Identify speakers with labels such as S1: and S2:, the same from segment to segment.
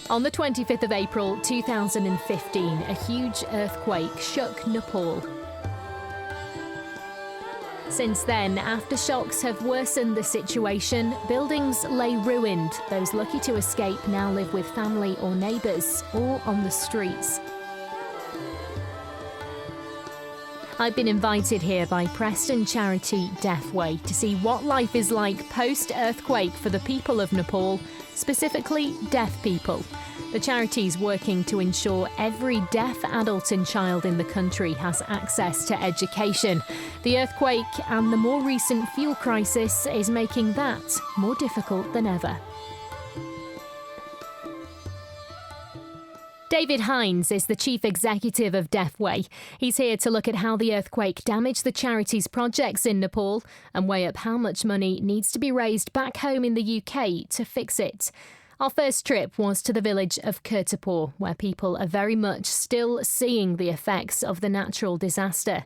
S1: On the 25th of April 2015, a huge earthquake shook Nepal. Since then, aftershocks have worsened the situation. Buildings lay ruined. Those lucky to escape now live with family or neighbours, or on the streets. I've been invited here by Preston Charity Deafway to see what life is like post-earthquake for the people of Nepal, specifically deaf people. The charity's working to ensure every deaf adult and child in the country has access to education. The earthquake and the more recent fuel crisis is making that more difficult than ever. David Hines is the chief executive of Deafway. He's here to look at how the earthquake damaged the charity's projects in Nepal and weigh up how much money needs to be raised back home in the UK to fix it. Our first trip was to the village of Kirtipur, where people are very much still seeing the effects of the natural disaster.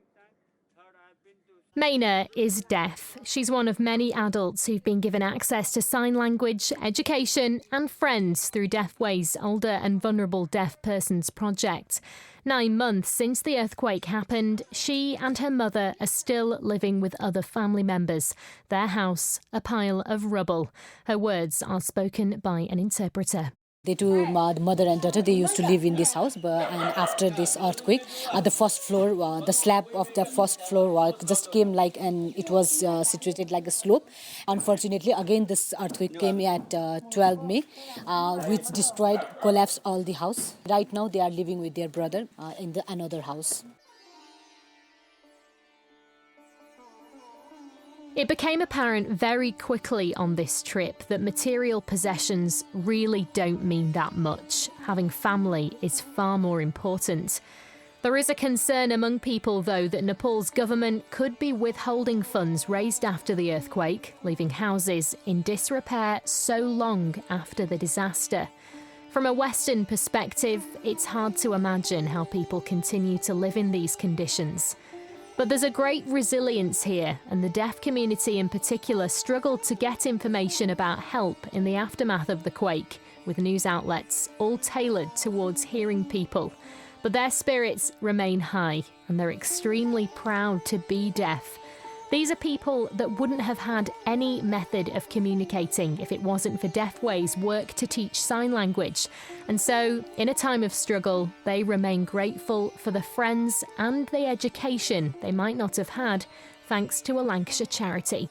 S1: Maina is deaf. She's one of many adults who've been given access to sign language, education and friends through Deafway's Older and Vulnerable Deaf Persons project. 9 months since the earthquake happened, she and her mother are still living with other family members. Their house, a pile of rubble. Her words are spoken by an interpreter.
S2: The two, the mother and daughter, they used to live in this house, and after this earthquake, the first floor, the slab of the first floor just came like, and it was situated like a slope. Unfortunately, again, this earthquake came at 12 May, which destroyed, collapsed all the house. Right now, they are living with their brother in another house.
S1: It became apparent very quickly on this trip that material possessions really don't mean that much. Having family is far more important. There is a concern among people, though, that Nepal's government could be withholding funds raised after the earthquake, leaving houses in disrepair so long after the disaster. From a Western perspective, it's hard to imagine how people continue to live in these conditions. But there's a great resilience here, and the deaf community in particular struggled to get information about help in the aftermath of the quake, with news outlets all tailored towards hearing people. But their spirits remain high, and they're extremely proud to be deaf. These are people that wouldn't have had any method of communicating if it wasn't for Deafway's work to teach sign language. And so, in a time of struggle, they remain grateful for the friends and the education they might not have had thanks to a Lancashire charity.